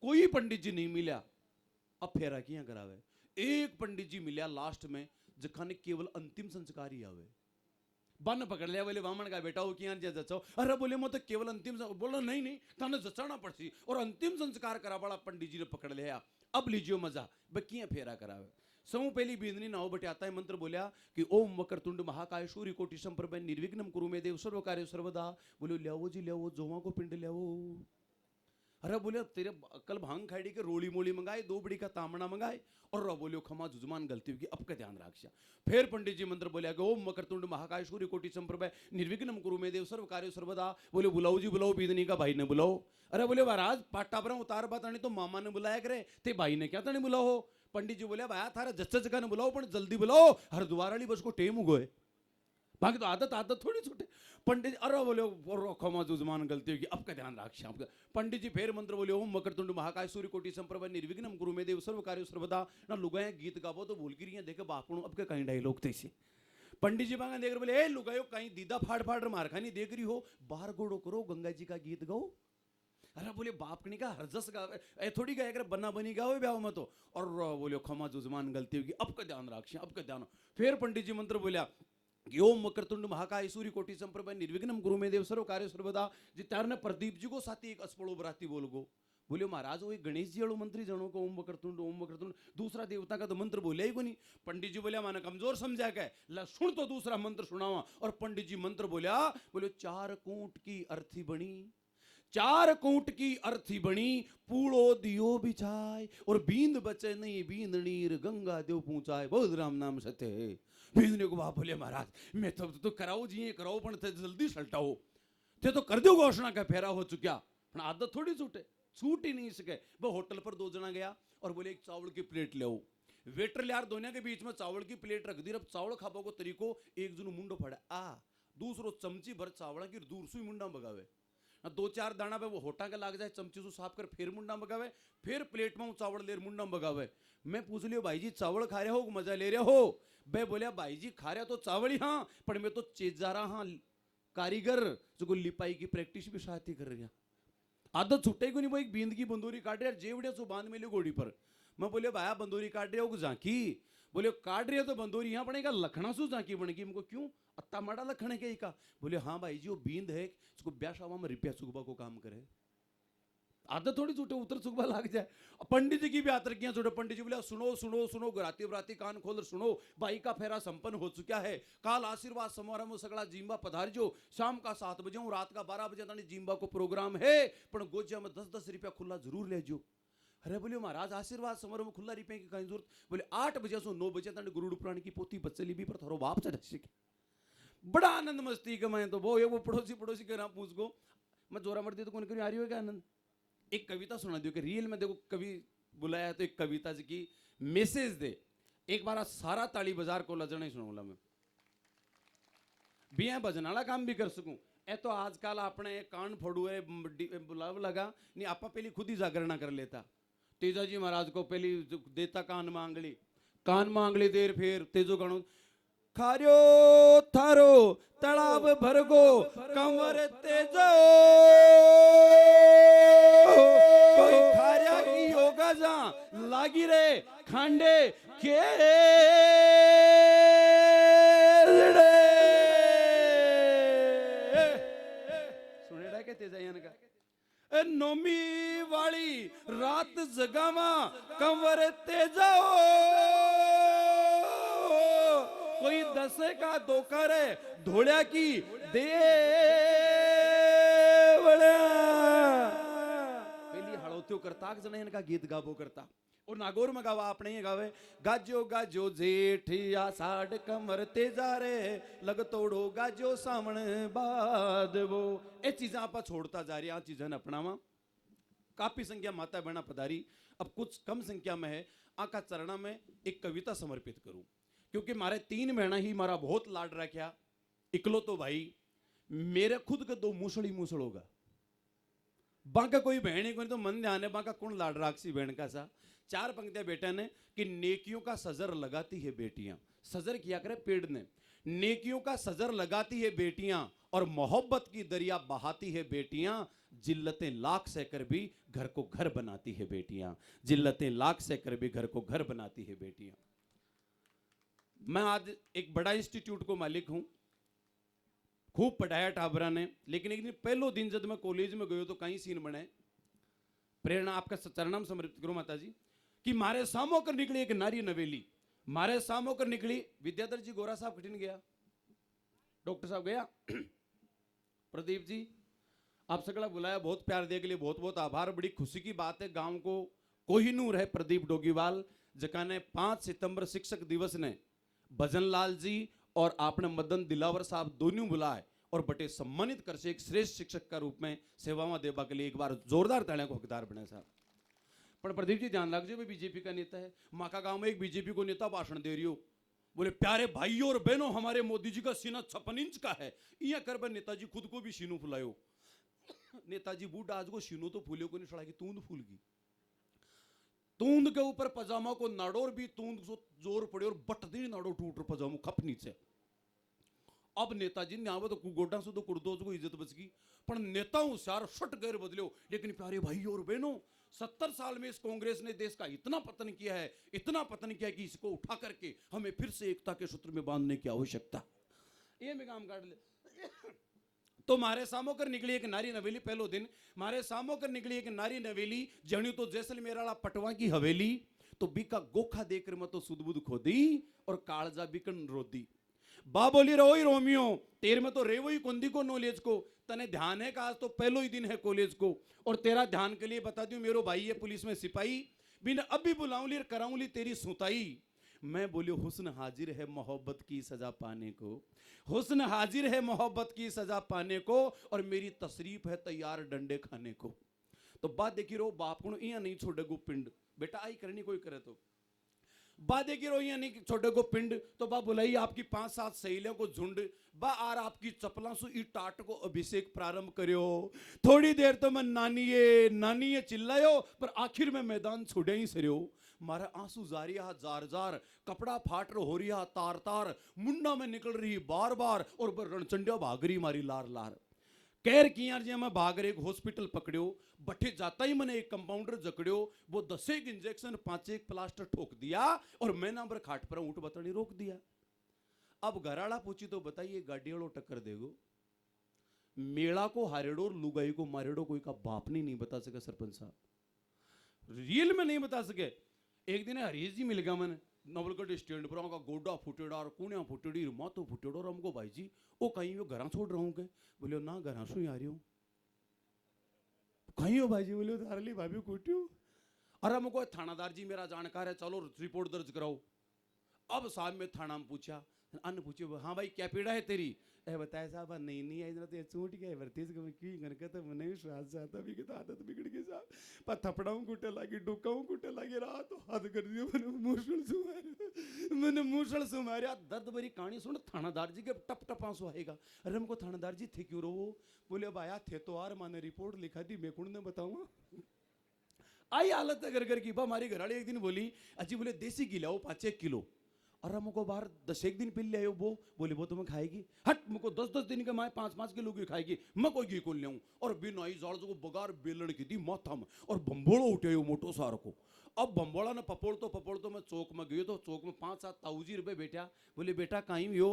कोई पंडित जी नहीं मिला। अब फेरा किया करावे। एक पंडित जी मिला लास्ट में, जखाने केवल अंतिम संस्कार ही आवे। बन पकड़ लिया, बोले बामण का बेटा हो किया जचाओ। अरे बोले मैं तो केवल अंतिम बोला नहीं नहीं थाने जचाना पड़सी। और अंतिम संस्कार करा बड़ा पंडित जी ने पकड़ लिया। अब लीजियो मजा, बकिया फेरा करावे। समूह पहली बींदनी नाव बटे आता है मंत्र बोलिया कि ओम वक्रतुंड महाकाय सूर्य कोटि संप्रभ निर्विघ्नम कुरु मे देव सर्व कार्य सर्वदा। बोले ल्यावो जी ल्यावो, जोवा को पिंड ल्यावो। अरे बोले तेरे कल भांग खाड़ी के रोली मोली मंगाए, 2 बड़ी का तामना मंगाए। और बोलियो खमा जुजमान गलती होगी, अब का ध्यान रखिया। फिर पंडित जी मंत्र बोलिया कि ओम वक्रतुंड महाकाय सूर्य कोटि संप्रभ निर्विघ्नम कुरु मे देव सर्व कार्य सर्वदा। बोले बुलाओ जी बुलाओ, बीदनी का भाई ने बुलाओ। अरे बोले महाराज पाटा पर उतार बात तो मामा ने बुलाया करे, ते भाई ने क्या तने बुलाओ। पंडित जी बोले भाया थारा जच्चा जगह ने बुलाओ, पर जल्दी बुलाओ, हरिद्वार वाली बस को टेम उगोए। बाकी तो आदत थोड़ी छूटे। पंडित अरे बोले खमा जुजमान गलती होगी, अब का ध्यान रखिए आपका। पंडित जी फिर मंत्र बोले ओम वक्रतुंड महाकाय सूर्य कोटि संप्रभ निर्विघ्नम कुरु मे देव सर्व कार्य सर्वदा। ना लुगाए गीत गावो तो भूल गिरी देखे बापू अब के कहीं डायलॉग थे। पंडित जी बांगा देख बोले ए लुगायो कहीं दीदा फाड़ फाड़ मार खानी देख रही हो, बाहर गोड़ो करो, गंगा जी का गीत गाओ। अरे बोले बाप कनी का हरजस गावे, ए थोड़ी गाय कर बना बनी गाओ ब्याह में तो। और बोले खमा जुजमान गलती होगी, अब का ध्यान रखिए, अब का ध्यान। फिर पंडित जी मंत्र बोलिया ओम वक्रतुंड महाकाय सूर्य कोटि संप्रभ निर्विघ्नम गुरु में देव सर्व कार्य सर्वदा। जी तारने प्रदीप जी को साथी एक अस्पड़ो बराती बोल गो। बोले महाराज वो एक गणेश जी वालों मंत्री जनो को ओम वक्रतुंड दूसरा देवता का तो मंत्र बोले ही को नहीं। पंडित जी बोले माने कमजोर समझा के ला सुन तो दूसरा मंत्र सुनावा। और पंडित जी मंत्र बोलिया, बोले 4 कूट की अर्थी बनी, 4 कूट की अर्थी बनी, पूड़ो दियो बिछाए, और बींद बचे नहीं बींद नीर गंगा देव पहुंचाए। बहुत राम नाम सत्य है। बींदने को बाप बोले महाराज मैं तो कराओ जी ये कराओ, पण थे जल्दी सल्टाओ, थे तो कर दो घोषणा का फेरा हो चुका। पण आदत थोड़ी छूटे, छूट ही नहीं सके। वो होटल पर 2 जना गया और बोले एक चावल की प्लेट ले आओ। वेटर यार दोनों के बीच में चावल की प्लेट रख दी। अब चावल खाबो को तरीको, एक जन मुंडो फड़े आ, दूसरो चमची भर चावल की दूर से मुंडा बगावे। 2-4 दाना पे वो होटा के लाग जाए, चमची से साफ कर फिर मुंडा बगावे, फिर प्लेट में चावल लेर मुंडा बगावे। मैं पूछ लियो भाई जी चावल खा रहे हो मजा ले रहे हो। बे बोलिया भाई जी खा रहे तो चावल ही हाँ, पर मैं तो चेजारा हाँ कारीगर जो लिपाई की प्रैक्टिस भी साथ ही कर रही। आदत छुट्टे को नहीं, वो एक बींद की बंदूरी काट रहे जेवड़े सो बांध मिले घोड़ी पर। मैं बोले भाया बंदूरी काट रहे हो झांकी। बोले काट रहे हो तो बंदूरी यहाँ बनेगा, लखना सु झांकी बनेगी। हमको क्यों अत्ता माड़ा लखने के का। बोले हाँ भाई जी वो बींद है, उसको ब्याह शावा में रिपिया सुगबा को काम करे। आदत थोड़ी छूटे, उतर सुगबा लाग जाए। पंडित जी की भी आतरकियां छूटे। पंडित जी बोले सुनो सुनो सुनो, गराती बराती कान खोल सुनो, बाई का फेरा संपन्न हो चुका है। काल आशीर्वाद समारोह सगड़ा जिम्बा पधारजो, शाम का 7 बजे रात का 12 बजे तक जिम्बा को प्रोग्राम है, पर गोजिया में 10-10 रुपया खुला जरूर ले जो। अरे बोले महाराज आशीर्वाद समारोह में खुला रुपये की कहीं जरूरत। बोले 8 बजे से 9 बजे तक गुरुड़ पुराण की पोती बच्चे भी पर थोड़ा बाप से बड़ा आनंद मस्ती का। मैं तो वो पड़ोसी के नाम पूछ गो, मैं जोरा मरती तो कौन करी आ रही हो क्या आनंद। एक कविता सुना दियो कि रियल में देखो कवि बुलाया है तो एक कविता जी की मैसेज दे। एक बार सारा ताली बाजार को लजना ही सुनाऊंगा मैं, बिया बजनाला काम भी कर सकूं। ए तो आजकल अपने कान फोड़ू है बुलाव लगा नहीं, आपा पहली खुद ही जागरणा कर लेता। तेजा जी महाराज को पहली देता कान मांगली देर, फिर तेजो गणो खारियो थारो तालाब भरगो कंवर तेजो, कोई खारिया की योगा जा लागी रे खांडे के सुनेड़ा के तेजा यान का नोमी वाली रात जगावा कंवर तेजा, कोई 10 का धोखा रे धोलिया की दे पहली हड़ोत्यो करता जन इनका गीत गावो करता। और नागौर में गावा अपने ही गावे गाजो गाजो जेठिया साढ़ कमर तेजा रे लग तोड़ो गाजो सावण बाद वो। ये चीजें आप छोड़ता जा रही है, चीजें अपनावा। काफी संख्या माता बहना पधारी, अब कुछ कम संख्या में है। आका चरणा में एक कविता समर्पित करूं, क्योंकि मारे 3 बहना ही मारा बहुत लाड रखा। इकलो तो भाई मेरे खुद के 2 मूसड़ होगा, बांका कोई बहन ही कोई तो मन ध्यान है बांका कौन लाड राक्षी बहन का सा। 4 पंक्तियां बेटा ने कि नेकियों का सजर लगाती है बेटियां, सजर किया करे पेड़ ने, नेकियों का सजर लगाती है बेटियां और मोहब्बत की दरिया बहाती है बेटियां, जिल्लतें लाख सहकर भी घर को घर बनाती है बेटियां, जिल्लतें लाख सहकर भी घर को घर बनाती है बेटियां। मैं आज एक बड़ा इंस्टीट्यूट को मालिक हूं, खूब पढ़ाया टाबरा ने, लेकिन एक दिन पहलो दिन जब मैं कॉलेज में गयो तो कहीं सीन बने, प्रेरणा आपका चरणम समर्पित करो माता जी, कि मारे सामो कर निकली एक नारी नवेली, मारे सामो कर निकली। विद्याधर जी गोरा साहब कठिन गया, डॉक्टर साहब गया, प्रदीप जी आप सगड़ा बुलाया, बहुत प्यार दे के लिए बहुत बहुत आभार। बड़ी खुशी की बात है, गांव को कोहिनूर है प्रदीप डोगीवाल जका ने 5 सितंबर शिक्षक दिवस ने भजन लाल जी और आपने मदन दिलावर साहब दोनों बुलाए और बटे सम्मानित कर से एक श्रेष्ठ शिक्षक का रूप में सेवाओं देवा के लिए एक बार जोरदार तालियों को हकदार बने साहब। पर प्रदीप जी ध्यान रखिए, भाई बीजेपी का नेता है, माँ का गांव में एक बीजेपी को नेता भाषण दे रही हो, बोले प्यारे भाइयों और बहनों हमारे मोदी जी का सीना 56 इंच का है, यह कर नेताजी खुद को भी सीनू फुलायो। नेताजी बूढ़ा आज को सीनू तो फूलियो को नहीं सड़ा की तूंद फूल गई, तूंद के ऊपर पजामा को नाड़ोर भी तूंद सो जोर पड़े और बट दी नाड़ो टूट पजामो खप नीचे। अब नेताजी ने आवे तो गोडा से तो कुर्दोज को इज्जत बच गई, पर नेता होशियार शट गैर बदलो। लेकिन प्यारे भाइयों और बहनों 70 साल में इस कांग्रेस ने देश का इतना पतन किया है, इतना पतन किया है कि इसको उठा करके हमें फिर से एकता के सूत्र में बांधने की आवश्यकता। ये मैं काम काट ले। तो मारे सामो कर निकली एक नारी नवेली, पहलो दिन मारे सामो कर निकली एक नारी नवेली, जणी तो जैसलमेर वाला पटवा की हवेली, तो बीका गोखा देकर मैं तो सुदबुद खोदी और कालजा बिकन रोदी। बा बोली रो ही रोमियो तेर में तो रेवो ही कुंदी को नॉलेज को, तने ध्यान है का आज तो पहलो ही दिन है कॉलेज को, और तेरा ध्यान के लिए बता दूं मेरो भाई है पुलिस में सिपाही, बिन अभी बुलाऊं ली कराऊं ली तेरी सुताई। मैं बोलियो हुस्न हाजिर है मोहब्बत की सजा पाने को, हुस्न हाजिर है मोहब्बत की सजा पाने को, और मेरी तशरीफ है तैयार डंडे खाने को। तो बात देखी रो बाप को इं नहीं छोड़े गो पिंड, बेटा आई करनी कोई करे तो बा देखी रो इं नहीं छोड़े गो पिंड। तो बा बुलाई आपकी 5-7 सहेलियों को झुंड, बा आर आपकी चपला सु ई टाट को अभिषेक प्रारंभ करियो। थोड़ी देर तो मैं नानिये चिल्लायो, पर आखिर में मैदान छोड़े ही सरियो। मारा आंसू जारिया जार जार, कपड़ा फाट हो रिया तार तार, मुंडा में निकल रही बार बार, और रणचंडिया भाग रही मारी लार लार। कैर किया जी मैं भाग रहे एक हॉस्पिटल पकड़ियो, बठे जाता ही मैंने एक कंपाउंडर जकड़ियो, वो 10 इंजेक्शन 5 प्लास्टर ठोक दिया, और मैं नंबर खाट पर ऊँट बतनी रोक दिया। अब घराड़ा पूछी तो बताइए गाड़ी वालों टक्कर देगो, मेला को हारेड़ो और लुगाई को मारेड़ो कोई का बाप नहीं बता सके सरपंच साहब, रियल में नहीं बता सके। एक दिन हरीश जी मिल गया मैंने नवलगढ़ स्टैंड पर, उनका गोडा फुटेड़ा और कुणिया फुटेड़ी माथो फुटेड़ो, और हमको भाई जी वो कहीं वो घर छोड़ रहा हूँ के, बोले ना घर सु आ रही हूँ, कहीं हो भाई जी, बोले तारली भाभी कुटियो। अरे हमको थानादार जी मेरा जानकार है, चलो रिपोर्ट दर्ज कराओ। अब साहब में थाना में पूछा, अन्य पूछे हाँ भाई क्या पीड़ा है तेरी, ए बताया साहब नहीं आई ना तो चूट गया वर्तीस को की गनका तो मने विश्वास जाता भी कि आदत बिगड़ गई साहब, पर थपड़ाऊं कुटे लगी डुकाऊं कुटे लगी रात तो हाथ कर दियो मैंने मूसल सुमारिया। दर्द भरी कहानी सुन थानादार जी के टप टप आंसू आएगा। अरे हमको थानादार जी थे क्यों रो, बोले अब आया थे तो यार मैंने रिपोर्ट लिखा दी, मैं कौन ने बताऊंगा। आई हालत है घर की। हमारी घरवाली एक दिन बोली अजी बोले देसी घी लाओ 5-1 किलो, और हमको बाहर 10 दिन पहले आयो वो बोले वो तुम्हें खाएगी, हट मुझको 10-10 दिन के माए 5-5 किलो की खाएगी, मैं कोई घी को ले आऊं। और बिन आई जाड़ को बगार बेलण की दी माथा में, और बम्बोड़ो उठे मोटो सार को। अब बम्बोड़ा ने पपोड़ तो मैं चौक में गई, तो चौक में 5-7 ताऊजी रुपए बेटा, बोले बेटा कहीं हो।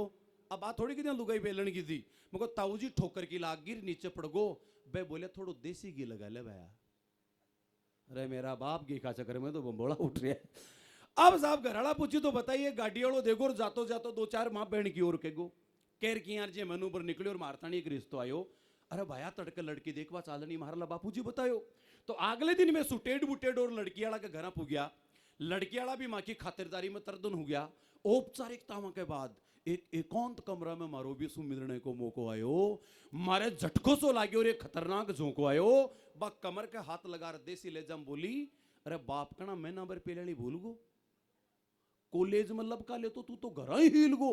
अब बात थोड़ी की लुगाई बेलण की थी, मुझको ताऊजी ठोकर की लाग गिर नीचे पड़ गो। बे बोले थोड़ो देसी घी लगा ले भैया। अरे मेरा बाप घी खा चक्कर में तो बम्बोड़ा उठ रहा है। अब साहब घराड़ा पूछी तो बताइए गाड़ी वालों देखो, और जातो जातो 2-4 माँ बहन की ओर के गो कैर की यार जे मनु पर निकले और मारतानी एक रिश्तो आयो। अरे भाया तड़के लड़की देखवा चालनी मारला बापू जी बतायो। तो अगले दिन में सुटेड बुटेड और लड़की वाला के घर पु गया, लड़की वाला भी माँ की खातिरदारी में तरदन हो गया। औपचारिकताओं के बाद एक एकांत कमरा में मारो भी सु मिलने को मौको आयो, मारे झटको सो लागे और एक खतरनाक झोंको आयो। बा कमर के हाथ लगा देसी ले जम बोली अरे बाप कना मैं नंबर पेले भूल गो, कॉलेज में लबका ले तो तू तो घर ही हिल गो।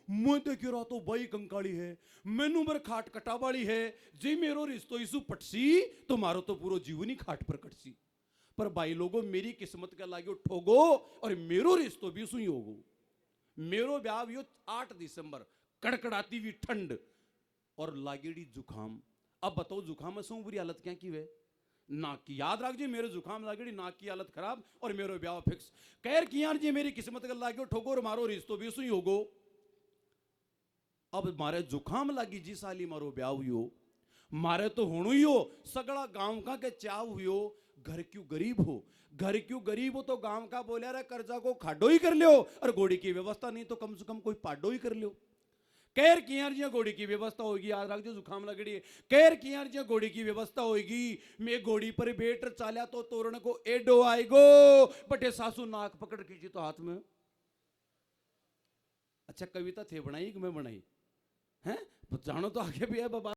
मैं देख रहा तो बाई कंकाली है, मैनू बर खाट कटा वाली है, जे मेरो रिश्तो इसु पटसी तो मारो तो पूरा जीवन ही खाट पर कटसी। पर भाई लोगों मेरी किस्मत का लागो ठोगो, और मेरो रिश्तो भी सुई होगो। मेरो ब्याह यो 8 दिसंबर, कड़कड़ाती हुई ठंड और लागेड़ी जुखाम। अब बताओ जुकाम में सो बुरी हालत क्या की वे नाक की याद रख जी मेरे जुकाम लागेड़ी नाक की हालत खराब और मेरो ब्याह फिक्स कहर किया जी मेरी किस्मत गल लागो ठोको मारो रिश्तो भी सुई होगो अब मारे जुकाम लागी जी साली मारो ब्याह हुई मारे तो होणु ही हो सगड़ा गांव का के चाव हुई घर क्यों गरीब हो घर क्यों गरीब हो तो गांव का बोले रे कर्जा को खाडो ही कर लियो और घोड़ी की व्यवस्था नहीं तो कम से कम कोई पाडो ही कर लियो कैर कियार जी घोड़ी की व्यवस्था होगी याद रख जो जुकाम लगड़ी है कैर कियार जी घोड़ी की व्यवस्था होगी मैं घोड़ी पर बैठ चाल्या तो तोरण को एडो आएगो बटे सासू नाक पकड़ खींची तो हाथ में अच्छा कविता थे बनाई कि मैं बनाई हैं जानो तो आगे भी है बाबा